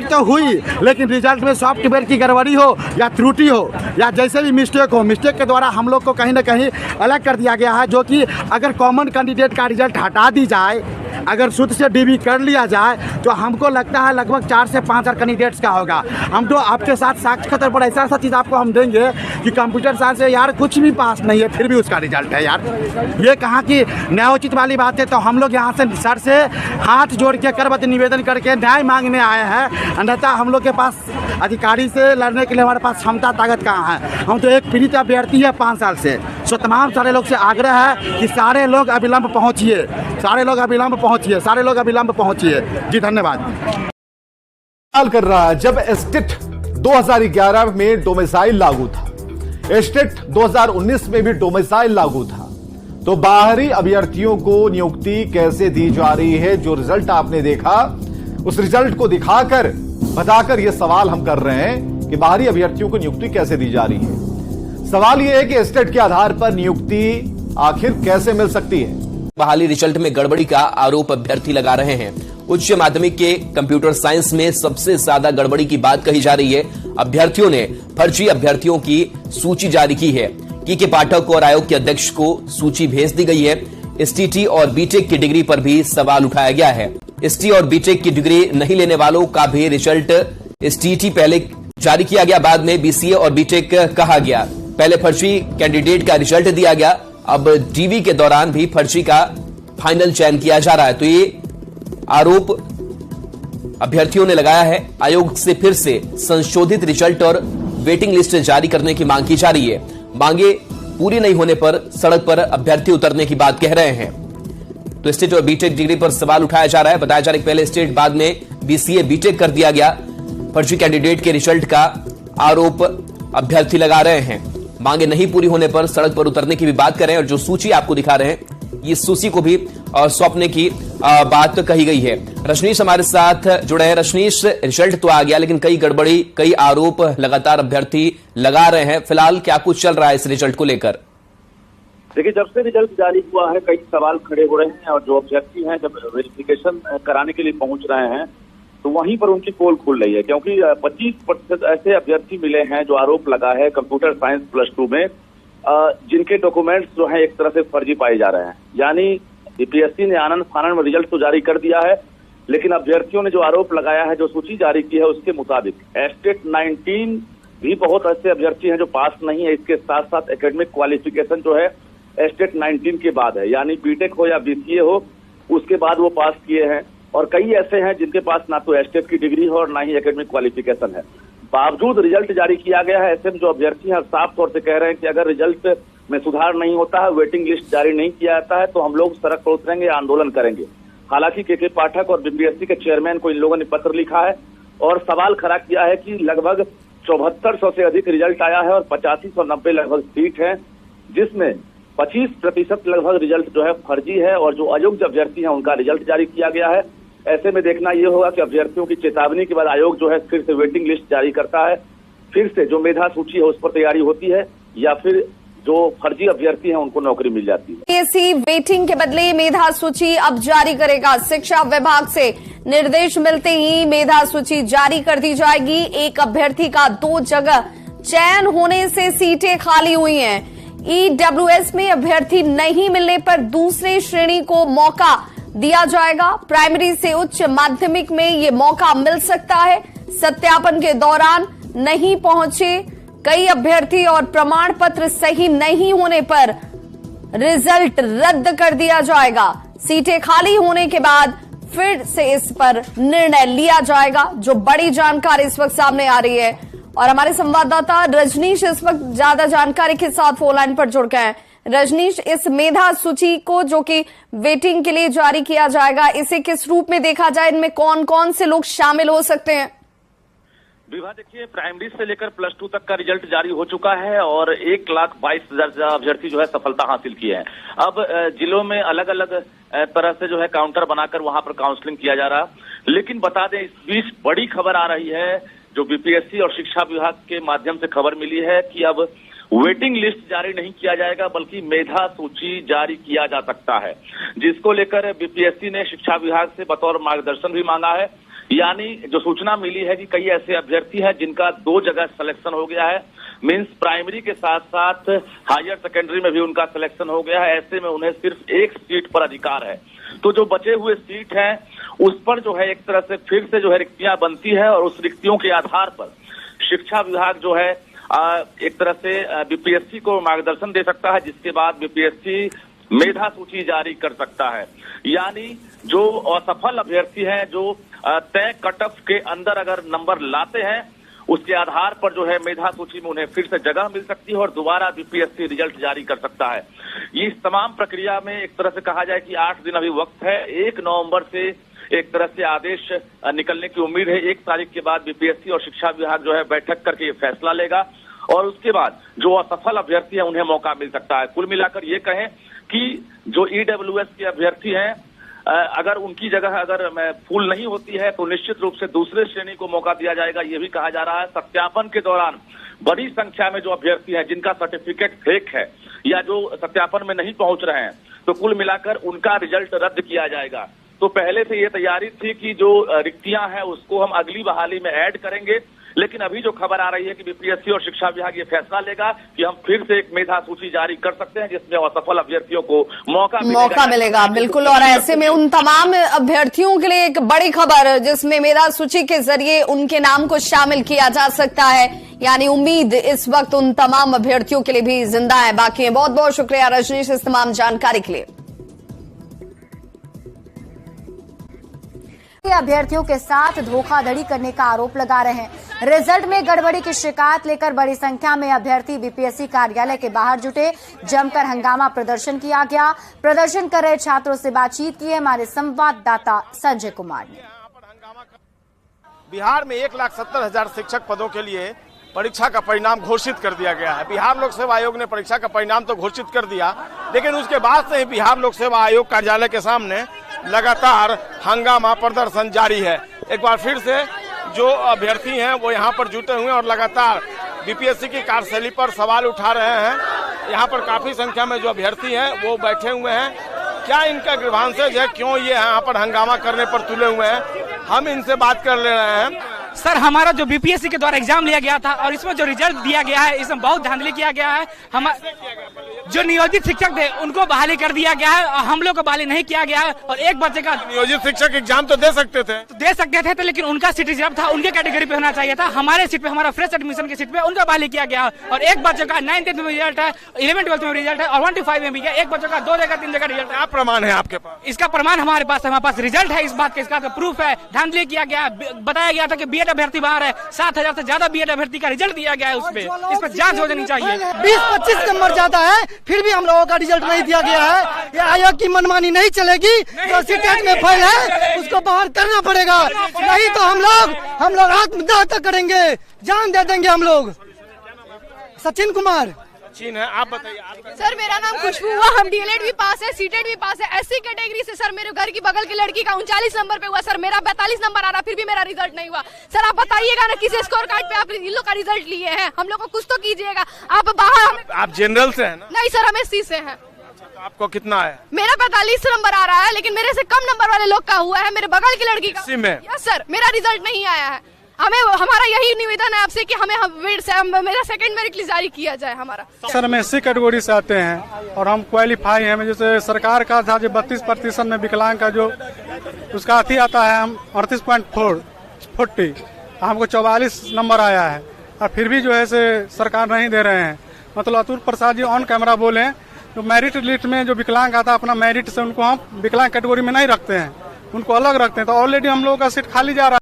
तो हुई, लेकिन रिजल्ट में सॉफ्टवेयर की गड़बड़ी हो या त्रुटि हो या जैसे भी मिस्टेक हो, मिस्टेक के द्वारा हम लोग को कहीं ना कहीं अलग कर दिया गया है। जो कि अगर कॉमन कैंडिडेट का रिजल्ट हटा दी जाए, अगर शुद्ध से डीबी कर लिया जाए, तो हमको लगता है लगभग 4 से 5 हज़ार कैंडिडेट्स का होगा। हम तो आपके साथ साक्ष्य के तौर पर ऐसा चीज़ आपको हम देंगे कि कंप्यूटर साइंस से यार कुछ भी पास नहीं है, फिर भी उसका रिजल्ट है। यार ये कहाँ की न्यायोचित वाली बात है। तो हम लोग यहाँ से सर से हाथ जोड़ के करबद्ध निवेदन करके न्याय मांगने आए हैं। अन्यथा हम लोग के पास अधिकारी से लड़ने के लिए हमारे पास क्षमता ताकत कहाँ है। हम तो एक पीड़ित अभ्यर्थी है 5 साल से। सो तमाम सारे लोग से आग्रह है कि सारे लोग अविलंब पहुँचिए, सारे लोग अविलंब पहुँचिए, सारे लोग अविलंब पहुँचिए। जी धन्यवाद। सवाल कर रहा है, जब एस्टेट 2011 में डोमिसाइल लागू था, एस्टेट 2019 में भी डोमिसाइल लागू था, तो बाहरी अभ्यर्थियों को नियुक्ति कैसे दी जा रही है? जो रिजल्ट आपने देखा, उस रिजल्ट को दिखाकर बताकर यह सवाल हम कर रहे हैं कि बाहरी अभ्यर्थियों को नियुक्ति कैसे दी जा रही है। सवाल यह है कि एस्टेट के आधार पर नियुक्ति आखिर कैसे मिल सकती है? बहाली रिजल्ट में गड़बड़ी का आरोप अभ्यर्थी लगा रहे हैं। उच्च माध्यमिक के कंप्यूटर साइंस में सबसे ज्यादा गड़बड़ी की बात कही जा रही है। अभ्यर्थियों ने फर्जी अभ्यर्थियों की सूची जारी की है। के पाठक और आयोग के अध्यक्ष को सूची भेज दी गई है। एसटीटी और बीटेक की डिग्री पर भी सवाल उठाया गया है। एसटी और बीटेक की डिग्री नहीं लेने वालों का भी रिजल्ट एसटीटी पहले जारी किया गया, बाद में बीसीए और बीटेक कहा गया। पहले फर्जी कैंडिडेट का रिजल्ट दिया गया, अब डीवी के दौरान भी फर्जी का फाइनल चयन किया जा रहा है। तो ये आरोप अभ्यर्थियों ने लगाया है। आयोग से फिर से संशोधित रिजल्ट और वेटिंग लिस्ट जारी करने की मांग की जा रही है। मांगे पूरी नहीं होने पर सड़क पर अभ्यर्थी उतरने की बात कह रहे हैं। तो स्टेट और बीटेक डिग्री पर सवाल उठाया जा रहा है। बताया जा रहा है पहले स्टेट, बाद में बीसीए बीटेक कर दिया गया। फर्जी कैंडिडेट के रिजल्ट का आरोप अभ्यर्थी लगा रहे हैं। मांगे नहीं पूरी होने पर सड़क पर उतरने की भी बात कर रहे हैं। और जो सूची आपको दिखा रहे हैं, इस सूची को भी सौंपने की बात कही गई है। रजनीश हमारे साथ जुड़े हैं। रजनीश, रिजल्ट तो आ गया, लेकिन कई गड़बड़ी, कई आरोप लगातार अभ्यर्थी लगा रहे हैं। फिलहाल क्या कुछ चल रहा है इस रिजल्ट को लेकर? देखिए, जब से रिजल्ट जारी हुआ है कई सवाल खड़े हो रहे हैं और जो अभ्यर्थी हैं जब वेरिफिकेशन कराने के लिए पहुंच रहे हैं तो वहीं पर उनकी पोल खुल रही है। क्योंकि 25% ऐसे अभ्यर्थी मिले हैं जो आरोप लगा है कंप्यूटर साइंस +2 में, जिनके डॉक्यूमेंट्स जो है एक तरह से फर्जी पाए जा रहे हैं। यानी यूपीएससी ने आनंद फानंद में रिजल्ट तो जारी कर दिया है, लेकिन अभ्यर्थियों ने जो आरोप लगाया है, जो सूची जारी की है, उसके मुताबिक एस्टेट 19 भी बहुत ऐसे अभ्यर्थी हैं जो पास नहीं है। इसके साथ साथ एकेडमिक क्वालिफिकेशन जो है एस्टेट 19 के बाद है, यानी बीटेक हो या बीसीए हो, उसके बाद वो पास किए हैं। और कई ऐसे हैं जिनके पास ना तो एस्टेट की डिग्री हो और ना ही एकेडमिक क्वालिफिकेशन है। बावजूद रिजल्ट जारी किया गया है, ऐसे में जो अभ्यर्थी हैं साफ तौर से कह रहे हैं कि अगर रिजल्ट में सुधार नहीं होता है, वेटिंग लिस्ट जारी नहीं किया जाता है, तो हम लोग सड़क पर उतरेंगे, आंदोलन करेंगे। हालांकि के पाठक और बीपीएससी के चेयरमैन को इन लोगों ने पत्र लिखा है और सवाल खड़ा किया है कि लगभग 7400 से अधिक रिजल्ट आया है और 8590 लगभग सीट है, जिसमें 25% लगभग रिजल्ट जो है फर्जी है और जो अयोग्य अभ्यर्थी हैं उनका रिजल्ट जारी किया गया है। ऐसे में देखना यह होगा कि अभ्यर्थियों की चेतावनी के बाद आयोग जो है फिर से वेटिंग लिस्ट जारी करता है, फिर से जो मेधा सूची है उस पर तैयारी होती है, या फिर जो फर्जी अभ्यर्थी हैं उनको नौकरी मिल जाती है। पीएससी वेटिंग के बदले मेधा सूची अब जारी करेगा। शिक्षा विभाग से निर्देश मिलते ही मेधा सूची जारी कर दी जाएगी। एक अभ्यर्थी का 2 जगह चयन होने से सीटें खाली हुई हैं। ईडब्ल्यूएस में अभ्यर्थी नहीं मिलने पर दूसरे श्रेणी को मौका दिया जाएगा। प्राइमरी से उच्च माध्यमिक में ये मौका मिल सकता है। सत्यापन के दौरान नहीं पहुंचे कई अभ्यर्थी और प्रमाण पत्र सही नहीं होने पर रिजल्ट रद्द कर दिया जाएगा। सीटें खाली होने के बाद फिर से इस पर निर्णय लिया जाएगा। जो बड़ी जानकारी इस वक्त सामने आ रही है और हमारे संवाददाता रजनीश इस वक्त ज्यादा जानकारी के साथ फोन लाइन पर जुड़ गए हैं। रजनीश, इस मेधा सूची को जो कि वेटिंग के लिए जारी किया जाएगा, इसे किस रूप में देखा जाए? इनमें कौन कौन से लोग शामिल हो सकते हैं? विवाह, देखिए, प्राइमरी से लेकर +2 तक का रिजल्ट जारी हो चुका है और 1,22,000 अभ्यर्थी जो है सफलता हासिल किए हैं। अब जिलों में अलग अलग तरह से जो है काउंटर बनाकर वहां पर काउंसलिंग किया जा रहा। लेकिन बता दें, इस बीच बड़ी खबर आ रही है जो बीपीएससी और शिक्षा विभाग के माध्यम से खबर मिली है कि अब वेटिंग लिस्ट जारी नहीं किया जाएगा, बल्कि मेधा सूची जारी किया जा सकता है, जिसको लेकर बीपीएससी ने शिक्षा विभाग से बतौर मार्गदर्शन भी मांगा है। यानी जो सूचना मिली है कि कई ऐसे अभ्यर्थी हैं जिनका 2 जगह सिलेक्शन हो गया है। मींस प्राइमरी के साथ साथ हायर सेकेंडरी में भी उनका सिलेक्शन हो गया है। ऐसे में उन्हें सिर्फ 1 सीट पर अधिकार है। तो जो बचे हुए सीट हैं उस पर जो है एक तरह से फिर से जो है रिक्तियां बनती है और उस रिक्तियों के आधार पर शिक्षा विभाग जो है एक तरह से बीपीएससी को मार्गदर्शन दे सकता है, जिसके बाद बीपीएससी मेधा सूची जारी कर सकता है। यानी जो असफल अभ्यर्थी हैं, जो तय कट ऑफ के अंदर अगर नंबर लाते हैं, उसके आधार पर जो है मेधा सूची में उन्हें फिर से जगह मिल सकती है और दोबारा बीपीएससी रिजल्ट जारी कर सकता है। ये इस तमाम प्रक्रिया में एक तरह से कहा जाए कि 8 दिन अभी वक्त है। 1 नवंबर से एक तरह से आदेश निकलने की उम्मीद है। 1 तारीख के बाद बीपीएससी और शिक्षा विभाग जो है बैठक करके ये फैसला लेगा और उसके बाद जो असफल अभ्यर्थी है उन्हें मौका मिल सकता है। कुल मिलाकर ये कहें कि जो ईडब्ल्यूएस के अभ्यर्थी हैं, अगर उनकी जगह अगर फुल नहीं होती है तो निश्चित रूप से दूसरे श्रेणी को मौका दिया जाएगा। ये भी कहा जा रहा है सत्यापन के दौरान बड़ी संख्या में जो अभ्यर्थी हैं जिनका सर्टिफिकेट फेक है या जो सत्यापन में नहीं पहुंच रहे हैं, तो कुल मिलाकर उनका रिजल्ट रद्द किया जाएगा। तो पहले से ये तैयारी थी कि जो रिक्तियां हैं उसको हम अगली बहाली में ऐड करेंगे, लेकिन अभी जो खबर आ रही है कि बीपीएससी और शिक्षा विभाग ये फैसला लेगा कि हम फिर से एक मेधा सूची जारी कर सकते हैं जिसमें असफल अभ्यर्थियों को मौका मिलेगा। बिल्कुल, और ऐसे में उन तमाम अभ्यर्थियों के लिए एक बड़ी खबर जिसमें मेधा सूची के जरिए उनके नाम को शामिल किया जा सकता है। यानी उम्मीद इस वक्त उन तमाम अभ्यर्थियों के लिए भी जिंदा है, बाकी है। बहुत बहुत शुक्रिया रजनीश इस तमाम जानकारी के लिए। अभ्यर्थियों के साथ धोखाधड़ी करने का आरोप लगा रहे हैं। रिजल्ट में गड़बड़ी की शिकायत लेकर बड़ी संख्या में अभ्यर्थी बीपीएससी कार्यालय के बाहर जुटे। जमकर हंगामा प्रदर्शन किया गया। प्रदर्शन कर रहे छात्रों से बातचीत की है हमारे संवाददाता संजय कुमार ने। बिहार में 1,70,000 शिक्षक पदों के लिए परीक्षा का परिणाम घोषित कर दिया गया है। बिहार लोक सेवा आयोग ने परीक्षा का परिणाम तो घोषित कर दिया, लेकिन उसके बाद से ही बिहार लोक सेवा आयोग कार्यालय के सामने लगातार हंगामा प्रदर्शन जारी है। एक बार फिर से जो अभ्यर्थी हैं वो यहाँ पर जुटे हुए हैं और लगातार बीपीएससी की कार्यशैली पर सवाल उठा रहे हैं। यहाँ पर काफी संख्या में जो अभ्यर्थी हैं वो बैठे हुए हैं। क्या इनका ग्रीवांसेज है, क्यों ये यहाँ पर हंगामा करने पर तुले हुए हैं, हम इनसे बात कर ले रहे हैं। सर, हमारा जो बीपीएससी के द्वारा एग्जाम लिया गया था और इसमें जो रिजल्ट दिया गया है इसमें बहुत धांधली किया गया है। हम जो नियोजित शिक्षक थे उनको बहाली कर दिया गया है और हम लोग को बहाली नहीं किया गया है। और एक बच्चे का नियोजित शिक्षक एग्जाम तो दे सकते थे तो लेकिन उनका सीट रिजर्व था, उनके कैटेगरी पे होना चाहिए था। हमारे सीट पे, हमारा फ्रेश एडमिशन की सीट पे उनका बहाली किया गया। और एक बच्चे का 9th में रिजल्ट है, 11th 12th में रिजल्ट है और 1-5 में भी है। एक बच्चे का 2 जगह 3 जगह रिजल्ट है। क्या प्रमाण है आपके पास? इसका प्रमाण हमारे पास रिजल्ट है, इस बात का, इसका प्रूफ है। धांधली किया गया, बताया गया था कि बीएड अभ्यर्थी बाहर है। 7,000 से ज्यादा बीएड अभ्यर्थी का रिजल्ट दिया गया है उस पर जांच हो जानी चाहिए। 20-25 नंबर ज्यादा है, फिर भी हम लोगों का रिजल्ट नहीं दिया गया है। ये आयोग की मनमानी नहीं चलेगी। जो सीटेट में फेल है उसको बाहर करना पड़ेगा, नहीं तो हम लोग आत्मदाह तक करेंगे, जान दे देंगे हम लोग। सचिन कुमार है, आप बताइए। सर, मेरा नाम खुशबू हुआ, हम डीएलएड भी पास है, सीटेट भी पास है। एससी कैटेगरी से सर मेरे घर की बगल की लड़की का 39 नंबर पे हुआ सर, मेरा 42 नंबर आ रहा, फिर भी मेरा रिजल्ट नहीं हुआ। सर आप बताइएगा ना किस स्कोर कार्ड पे आप इन लोग का रिजल्ट लिए हैं, हम लोग को कुछ तो कीजिएगा। आप बाहर, आप जनरल से हैं ना? नहीं सर, हम एससी से हैं। तो आपको कितना है? मेरा 45 नंबर आ रहा है, लेकिन मेरे से कम नंबर वाले लोग का हुआ है, मेरे बगल की लड़की का। यस सर, मेरा रिजल्ट नहीं आया है। हमारा यही निवेदन है आपसे कि हमें मेरा सेकंड मेरिट लिस्ट जारी किया जाए हमारा। सर, हम एससी कैटेगरी से आते हैं और हम क्वालिफाई हैं। जैसे सरकार का था जो 32% में विकलांग का जो उसका अथी आता है, हम 38.40, हमको 44 नंबर आया है और फिर भी जो है से सरकार नहीं दे रहे हैं। मतलब अतुल प्रसाद जी ऑन कैमरा बोले जो मेरिट लिस्ट में जो विकलांग आता है अपना मेरिट से उनको हम विकलांग कैटेगरी में नहीं रखते हैं, उनको अलग रखते हैं। तो ऑलरेडी हम लोगों का सीट खाली जा रहा है।